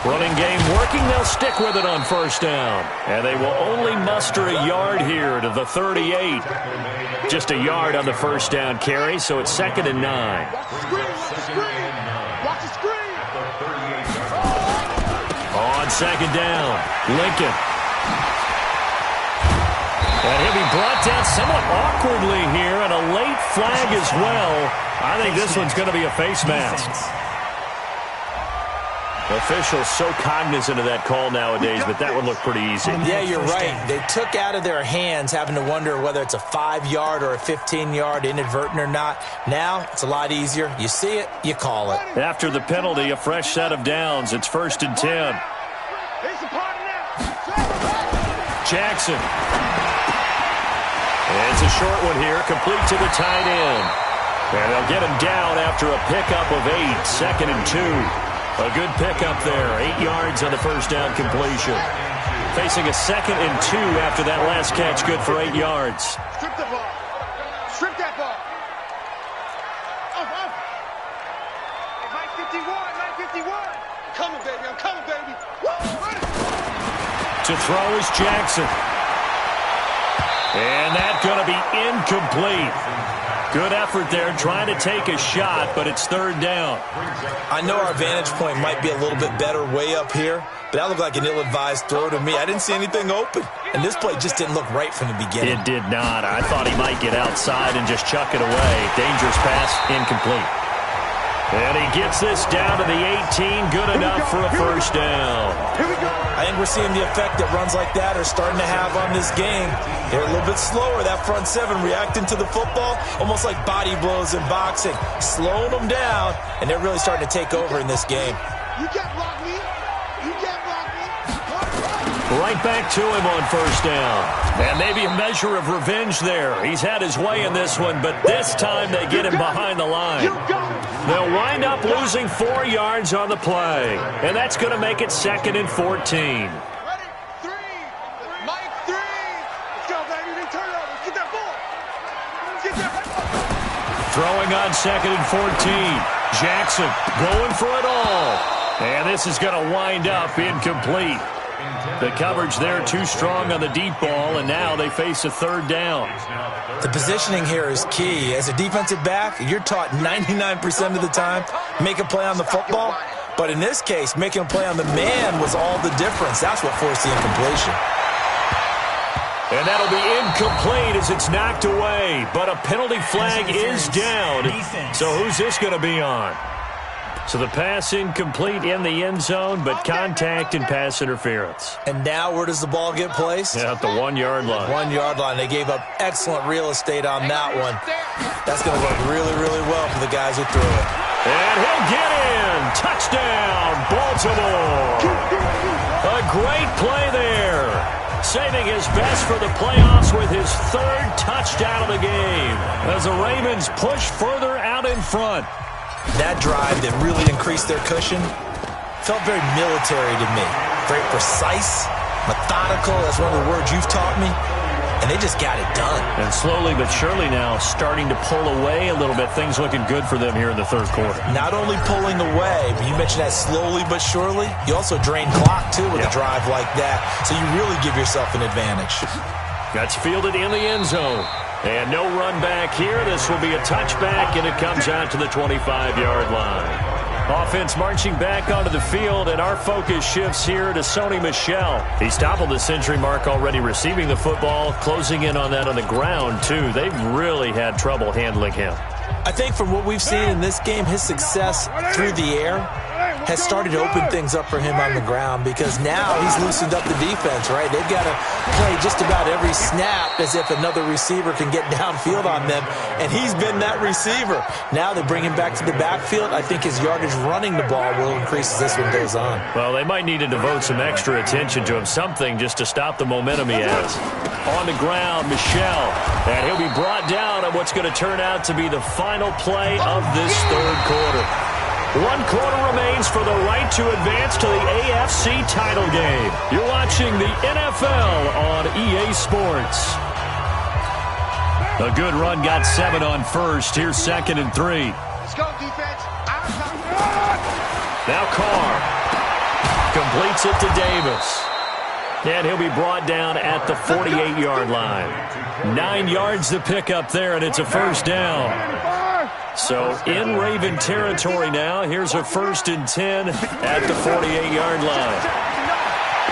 Running game working. They'll stick with it on first down. And they will only muster a yard here to the 38. Just a yard on the first down carry, so it's 2nd and 9. On 2nd down, Lincoln. And he'll be brought down somewhat awkwardly here, and a late flag as well. I think this one's going to be a face mask. Officials so cognizant of that call nowadays, but that would look pretty easy. Yeah, you're right. They took out of their hands having to wonder whether it's a 5-yard or a 15-yard, inadvertent or not. Now, it's a lot easier. You see it, you call it. After the penalty, a fresh set of downs. It's 1st and 10. Jackson. And it's a short one here, complete to the tight end. And they'll get him down after a pickup of 8, 2nd and 2. A good pickup there, 8 yards on the first down completion. Facing a 2nd and 2 after that last catch, good for 8 yards. Strip the ball. Strip that ball. Off. Hey, Mike 51. I'm coming, baby. Woo! To throw is Jackson. And that's going to be incomplete. Good effort there, trying to take a shot, but it's 3rd down. I know our vantage point might be a little bit better way up here, but that looked like an ill-advised throw to me. I didn't see anything open, and this play just didn't look right from the beginning. It did not. I thought he might get outside and just chuck it away. Dangerous pass, incomplete. And he gets this down to the 18, good enough for a first down. Here we go. I think we're seeing the effect that runs like that are starting to have on this game. They're a little bit slower, that front seven, reacting to the football, almost like body blows in boxing, slowing them down, and they're really starting to take over in this game. You can't block me. Right back to him on first down. And maybe a measure of revenge there. He's had his way in this one, but this time they get him behind the line. They'll wind up losing 4 yards on the play, and that's going to make it 2nd and 14. Ready? 3. Mike 3. Let's go, baby. Big turnover. Get that ball. Get that. Throwing on 2nd and 14. Jackson going for it all. And this is going to wind up incomplete. The coverage there too strong on the deep ball, and now they face a 3rd down. The positioning here is key. As a defensive back, you're taught 99% of the time, make a play on the football. But in this case, making a play on the man was all the difference. That's what forced the incompletion. And that'll be incomplete as it's knocked away. But a penalty flag is down. So who's this going to be on? So the pass incomplete in the end zone, but contact and pass interference. And now where does the ball get placed? Yeah, at the 1-yard line. 1-yard line. They gave up excellent real estate on that one. That's going to work really, really well for the guys who threw it. And he'll get in. Touchdown, Baltimore. A great play there. Saving his best for the playoffs with his 3rd touchdown of the game as the Ravens push further out in front. That drive that really increased their cushion felt very military to me. Very precise, methodical, that's one of the words you've taught me. And they just got it done. And slowly but surely now starting to pull away a little bit. Things looking good for them here in the 3rd quarter. Not only pulling away, but you mentioned that slowly but surely. You also drain clock, too, with a drive like that. So you really give yourself an advantage. That's fielded in the end zone. And no run back here. This will be a touchback, and it comes out to the 25-yard line. Offense marching back onto the field, and our focus shifts here to Sony Michel. He's toppled the century mark already receiving the football, closing in on that on the ground, too. They've really had trouble handling him. I think from what we've seen in this game, his success through the air has started to open things up for him on the ground, because now he's loosened up the defense, right? They've got to play just about every snap as if another receiver can get downfield on them, and he's been that receiver. Now they bring him back to the backfield. I think his yardage running the ball will increase as this one goes on. Well, they might need to devote some extra attention to him, something just to stop the momentum he has. On the ground, Michel, and he'll be brought down on what's going to turn out to be the final play of this 3rd quarter. 1 quarter remains for the right to advance to the AFC title game. You're watching the NFL on EA Sports. A good run got 7 on first. Here's 2nd and 3. Let's go, defense. Now Carr completes it to Davis. And he'll be brought down at the 48-yard line. 9 yards to pick up there, and it's a first down. So in Raven territory now. Here's a 1st and 10 at the 48-yard line.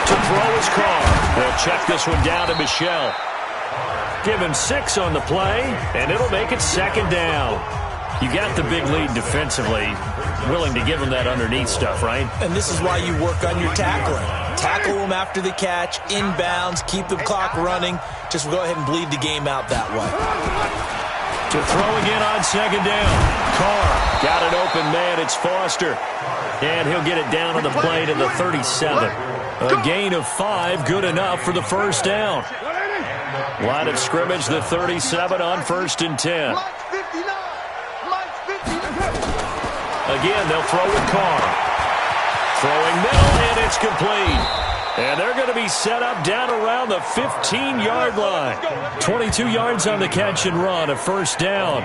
To throw is Carr. They'll check this one down to Michel. Give him 6 on the play, and it'll make it 2nd down. You got the big lead defensively, willing to give him that underneath stuff, right? And this is why you work on your tackling. Tackle them after the catch, inbounds, keep the clock running. Just go ahead and bleed the game out that way. To throw again on 2nd down. Carr got an open man. It's Foster. And he'll get it down on the play to the 37. A gain of 5, good enough for the 1st down. Line of scrimmage, the 37 on 1st and 10. Again, they'll throw with Carr. Throwing middle, and it's complete. And they're going to be set up down around the 15-yard line. 22 yards on the catch and run, a 1st down.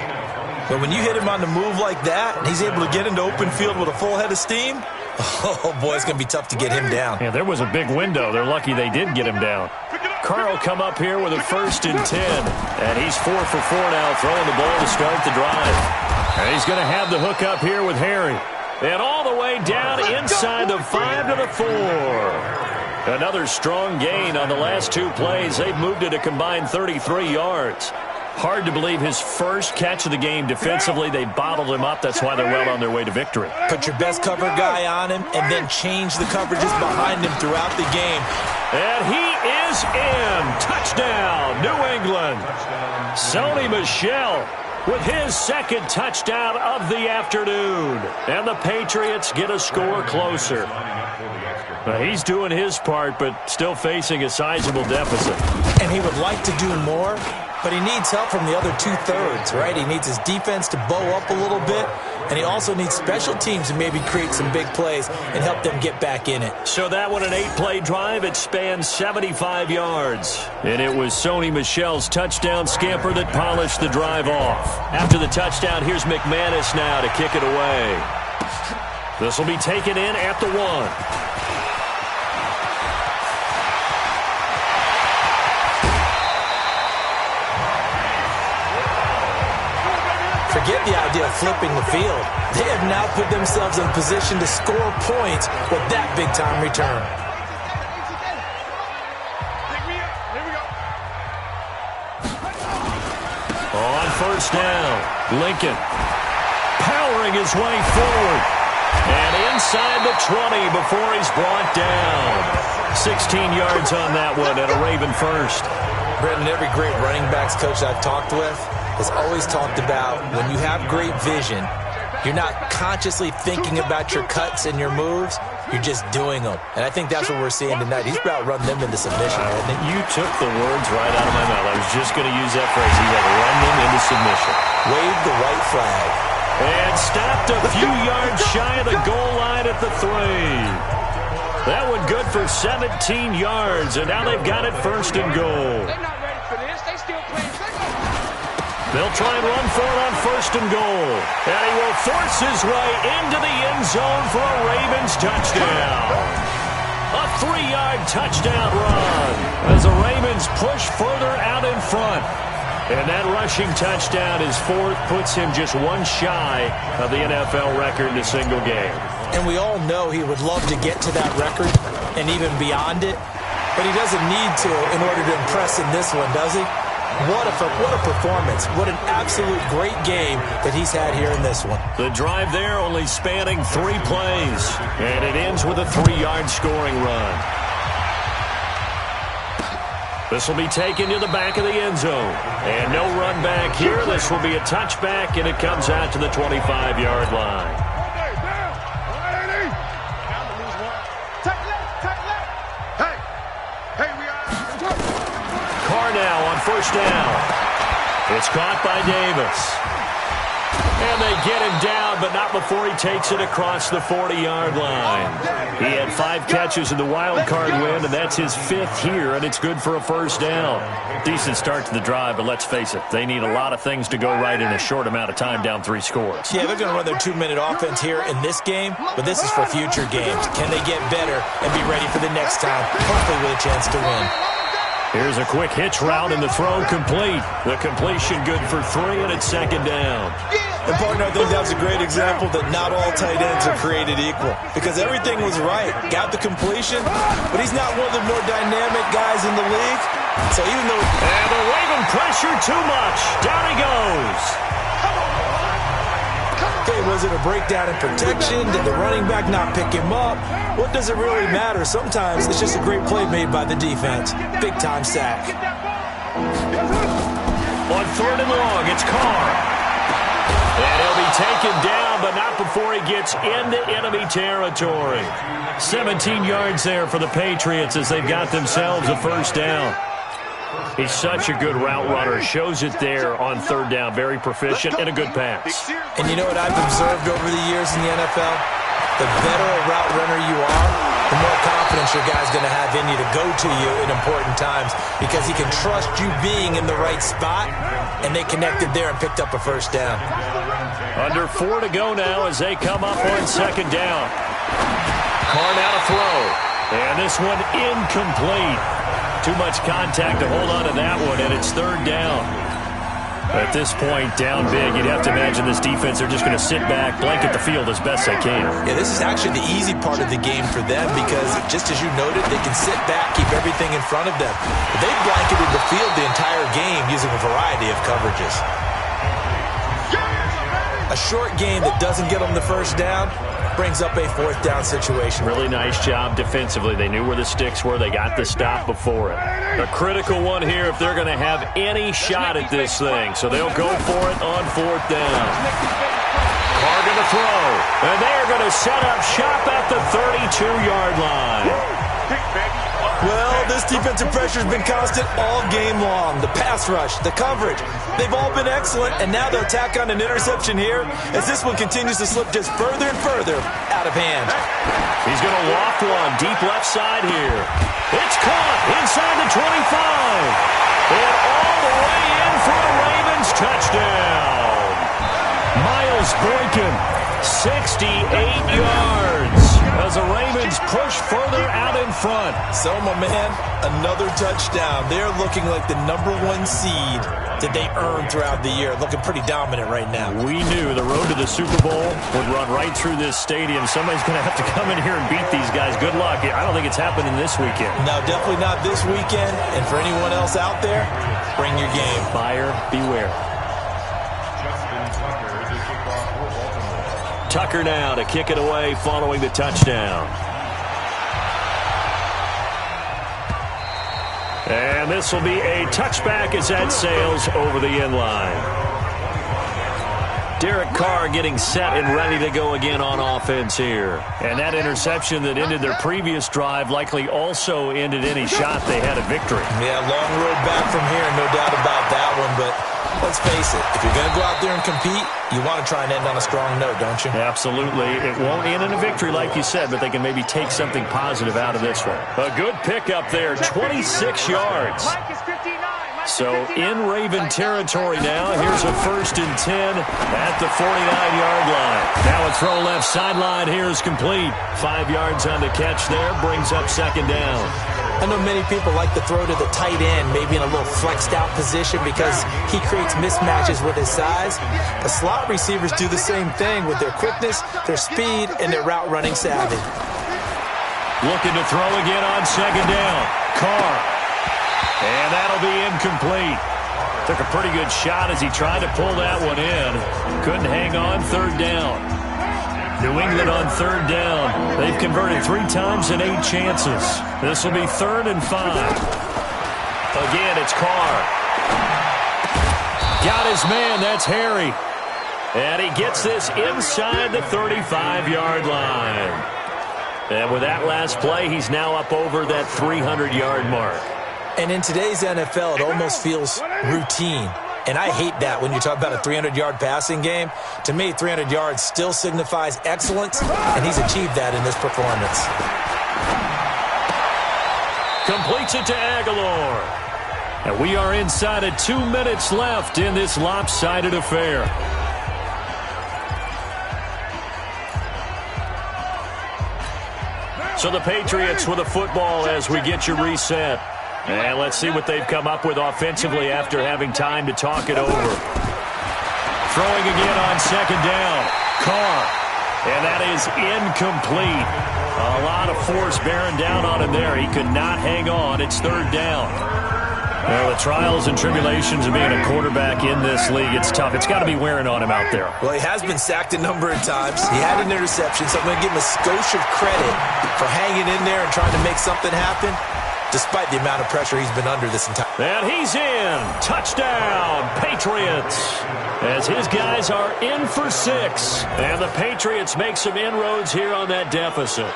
But when you hit him on the move like that, and he's able to get into open field with a full head of steam, oh, boy, it's going to be tough to get him down. Yeah, there was a big window. They're lucky they did get him down. Carr will come up here with a 1st and 10. And he's 4 for 4 now, throwing the ball to start the drive. And he's going to have the hook up here with Harry. And all the way down inside the 5 to the 4. Another strong gain on the last 2 plays. They've moved it a combined 33 yards. Hard to believe his first catch of the game defensively. They bottled him up. That's why they're well on their way to victory. Put your best cover guy on him and then change the coverages behind him throughout the game. And he is in. Touchdown, New England. Sony Michel with his 2nd touchdown of the afternoon. And the Patriots get a score closer. He's doing his part, but still facing a sizable deficit. And he would like to do more, but he needs help from the other 2/3, right? He needs his defense to bow up a little bit, and he also needs special teams to maybe create some big plays and help them get back in it. So that one, an 8-play drive. It spans 75 yards. And it was Sony Michel's touchdown scamper that polished the drive off. After the touchdown, here's McManus now to kick it away. This will be taken in at the 1. Forget the idea of flipping the field. They have now put themselves in position to score points with that big-time return. On 1st down, Lincoln powering his way forward. And inside the 20 before he's brought down. 16 yards on that one and a Raven 1st. Brendan, every great running backs coach I've talked with has always talked about when you have great vision, you're not consciously thinking about your cuts and your moves, you're just doing them. And I think that's what we're seeing tonight. He's about run them into submission, hasn't he? You took the words right out of my mouth. I was just going to use that phrase. He's going to run them into submission. Wave the white flag. And stopped a few yards shy of the goal line at the 3. That one good for 17 yards, and now they've got it 1st and goal. They're not ready for this. They still playing. They'll try and run for it on 1st and goal. And he will force his way into the end zone for a Ravens touchdown. A 3-yard touchdown run as the Ravens push further out in front. And that rushing touchdown is 4th, puts him just 1 shy of the NFL record in a single game. And we all know he would love to get to that record and even beyond it, but he doesn't need to in order to impress in this one, does he? What a performance. What an absolute great game that he's had here in this one. The drive there only spanning 3 plays, and it ends with a 3-yard scoring run. This will be taken to the back of the end zone. And no run back here. This will be a touchback, and it comes out to the 25-yard line. Carr now on 1st down. It's caught by Davis. And they get him down, but not before he takes it across the 40-yard line. He had 5 catches in the wild card win, and that's his 5th here, and it's good for a 1st down. Decent start to the drive, but let's face it, they need a lot of things to go right in a short amount of time down 3 scores. Yeah, they're going to run their 2-minute offense here in this game, but this is for future games. Can they get better and be ready for the next time, hopefully with a chance to win? Here's a quick hitch route and the throw complete. The completion good for 3, and it's second down. And, partner, I think that was a great example that not all tight ends are created equal because everything was right. Got the completion, but he's not one of the more dynamic guys in the league. So even though... And the Raven pressure too much. Down he goes. Okay, was it a breakdown in protection? Did the running back not pick him up? What does it really matter? Sometimes it's just a great play made by the defense. Big-time sack. On 3rd and long, it's Carr. And he'll be taken down, but not before he gets into enemy territory. 17 yards there for the Patriots as they've got themselves a first down. He's such a good route runner. Shows it there on 3rd down. Very proficient and a good pass. And you know what I've observed over the years in the NFL? The better a route runner you are, the more confidence your guy's going to have in you to go to you in important times because he can trust you being in the right spot, and they connected there and picked up a first down. Under 4 to go now as they come up on 2nd down. Carr now to throw. And this one incomplete. Too much contact to hold on to that one, and it's 3rd down. At this point, down big, you'd have to imagine this defense, they're just going to sit back, blanket the field as best they can. Yeah, this is actually the easy part of the game for them because, just as you noted, they can sit back, keep everything in front of them. But they've blanketed the field the entire game using a variety of coverages. A short game that doesn't get them the first down brings up a 4th down situation. Really nice job defensively. They knew where the sticks were. They got the stop before it. A critical one here if they're going to have any shot at this thing. So they'll go for it on 4th down. Carr going to throw. And they are going to set up shop at the 32-yard line. Well, this defensive pressure has been constant all game long. The pass rush, the coverage, they've all been excellent, and now they'll tack on an interception here as this one continues to slip just further and further out of hand. He's going to loft one deep left side here. It's caught inside the 25. And all the way in for a Ravens touchdown. Miles Boykin, 68 yards as the Ravens push further out in front. So, my man, another touchdown. They're looking like the #1 seed that they earned throughout the year. Looking pretty dominant right now. We knew the road to the Super Bowl would run right through this stadium. Somebody's going to have to come in here and beat these guys. Good luck. I don't think it's happening this weekend. No, definitely not this weekend. And for anyone else out there, bring your game. Buyer beware. Tucker now to kick it away following the touchdown. And this will be a touchback as that sails over the end line. Derek Carr getting set and ready to go again on offense here. And that interception that ended their previous drive likely also ended any shot they had at victory. Yeah, long road back from here, no doubt about that one. But let's face it, if you're going to go out there and compete, you want to try and end on a strong note, don't you? Absolutely. It won't end in a victory like you said, but they can maybe take something positive out of this one. A good pickup there, 26 yards. So in Raven territory now. Here's a 1st and 10 at the 49-yard line. Now a throw left sideline here is complete. 5 yards on the catch there, brings up 2nd down. I know many people like to throw to the tight end, maybe in a little flexed out position because he creates mismatches with his size. The slot receivers do the same thing with their quickness, their speed, and their route running savvy. Looking to throw again on 2nd down. Carr. And that'll be incomplete. Took a pretty good shot as he tried to pull that one in. Couldn't hang on 3rd down. New England on 3rd down. They've converted 3 times in 8 chances. This will be 3rd and 5. Again, it's Carr. Got his man. That's Harry. And he gets this inside the 35-yard line. And with that last play, he's now up over that 300-yard mark. And in today's NFL, it almost feels routine. And I hate that when you talk about a 300-yard passing game. To me, 300 yards still signifies excellence, and he's achieved that in this performance. Completes it to Aguilar. And we are inside of 2 minutes left in this lopsided affair. So the Patriots with a football as we get you reset. And let's see what they've come up with offensively after having time to talk it over. Throwing again on second down. Carr. And that is incomplete. A lot of force bearing down on him there. He could not hang on. It's third down. Well, the trials and tribulations of being a quarterback in this league, it's tough. It's got to be wearing on him out there. Well, he has been sacked a number of times. He had an interception, so I'm going to give him a skosh of credit for hanging in there and trying to make something happen, despite the amount of pressure he's been under this entire time. And he's in. Touchdown, Patriots. As his guys are in for 6. And the Patriots make some inroads here on that deficit.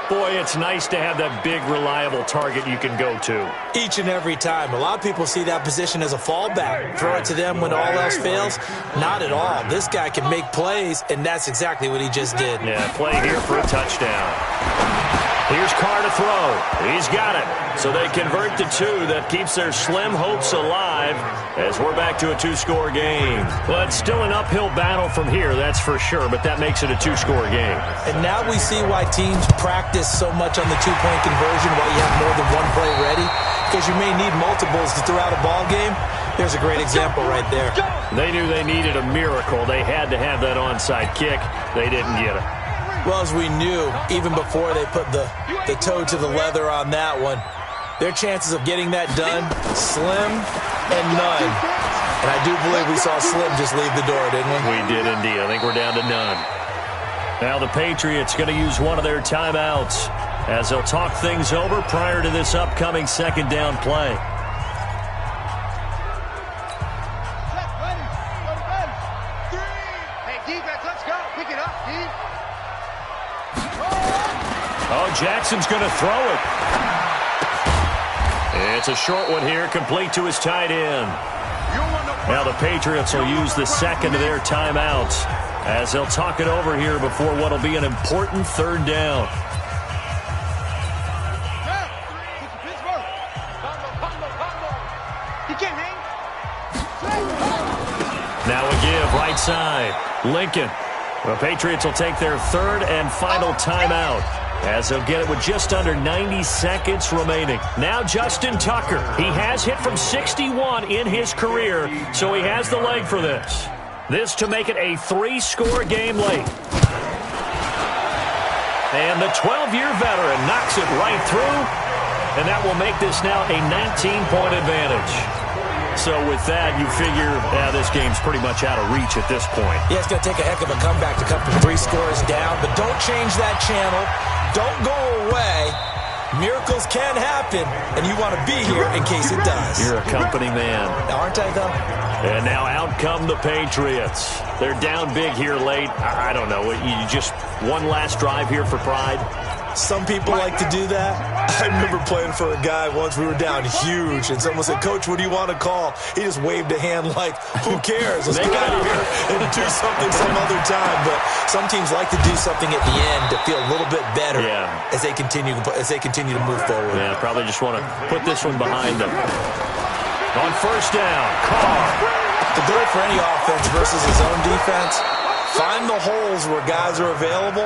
Boy, it's nice to have that big, reliable target you can go to. Each and every time. A lot of people see that position as a fallback. Throw it to them when all else fails. Not at all. This guy can make plays, and that's exactly what he just did. Yeah, play here for a touchdown. Here's Carr to throw. He's got it. So they convert to 2. That keeps their slim hopes alive as we're back to a 2-score game. Well, it's still an uphill battle from here, that's for sure, but that makes it a 2-score game. And now we see why teams practice so much on the 2-point conversion, why you have more than one play ready, because you may need multiples to throw out a ball game. There's a great example right there. They knew they needed a miracle. They had to have that onside kick. They didn't get it. Well, as we knew, even before they put the toe to the leather on that one, their chances of getting that done, slim and none. And I do believe we saw Slim just leave the door, didn't we? We did indeed. I think we're down to none. Now the Patriots going to use one of their timeouts as they'll talk things over prior to this upcoming second down play. Hey, defense, let's go. Pick it up, D. Oh, Jackson's going to throw it. It's a short one here, complete to his tight end. Now the Patriots will use the second of their timeouts as they'll talk it over here before what will be an important third down. Now a give, right side. Lincoln. The Patriots will take their third and final timeout as they'll get it with just under 90 seconds remaining. Now Justin Tucker. He has hit from 61 in his career, so he has the leg for this. This to make it a 3-score game late. And the 12-year veteran knocks it right through, and that will make this now a 19-point advantage. So with that, you figure this game's pretty much out of reach at this point. Yeah, it's going to take a heck of a comeback to come from 3 scores down, but don't change that channel. Don't go away. Miracles can happen, and you want to be here in case it does. You're a company man. Aren't I, though? And now out come the Patriots. They're down big here late. I don't know. You just one last drive here for pride? Some people like to do that. I remember playing for a guy once. We were down huge, and someone said, "Coach, what do you want to call?" He just waved a hand like, "Who cares? Let's get out of here and do something some other time." But some teams like to do something at the end to feel a little bit better as they continue to move forward. Yeah, probably just want to put this one behind them. On first down, Carr. The goal for any offense versus his own defense, find the holes where guys are available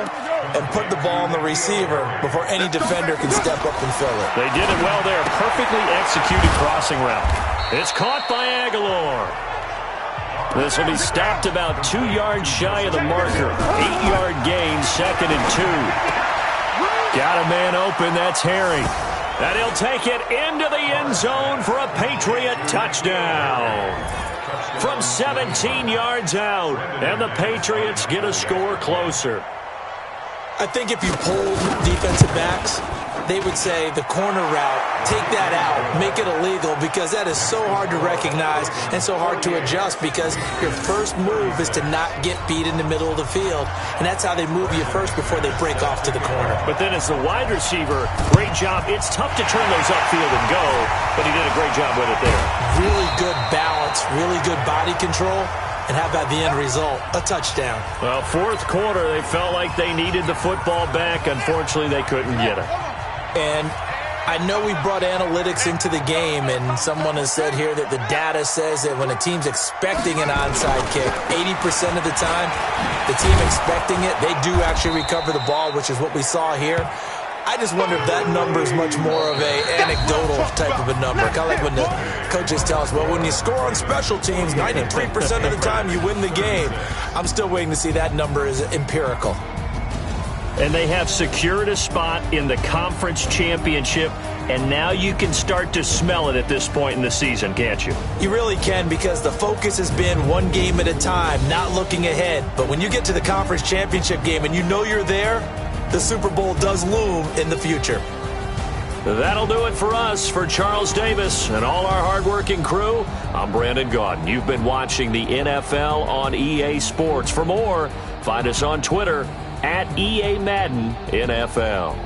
and put the ball on the receiver before any defender can step up and fill it. They did it well there. Perfectly executed crossing route. It's caught by Aguilar. This will be stopped about 2 yards shy of the marker. 8-yard gain, 2nd and 2. Got a man open. That's Herring. And he'll take it into the end zone for a Patriot touchdown. From 17 yards out. And the Patriots get a score closer. I think if you polled defensive backs, they would say the corner route, take that out, make it illegal, because that is so hard to recognize and so hard to adjust, because your first move is to not get beat in the middle of the field, and that's how they move you first before they break off to the corner. But then as the wide receiver, great job. It's tough to turn those upfield and go, but he did a great job with it there. Really good balance, really good body control. And how about the end result? A touchdown. Well, fourth quarter, they felt like they needed the football back. Unfortunately, they couldn't get it. And I know we brought analytics into the game, and someone has said here that the data says that when a team's expecting an onside kick, 80% of the time, the team expecting it, they do actually recover the ball, which is what we saw here. I just wonder if that number is much more of a anecdotal type of a number. Kind of like when the coaches tell us, well, when you score on special teams, 93% of the time you win the game. I'm still waiting to see that number is empirical. And they have secured a spot in the conference championship, and now you can start to smell it at this point in the season, can't you? You really can, because the focus has been one game at a time, not looking ahead. But when you get to the conference championship game and you know you're there, the Super Bowl does loom in the future. That'll do it for us. For Charles Davis and all our hardworking crew, I'm Brandon Gaudin. You've been watching the NFL on EA Sports. For more, find us on Twitter @EA Madden NFL.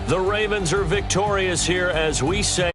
The Ravens are victorious here as we say.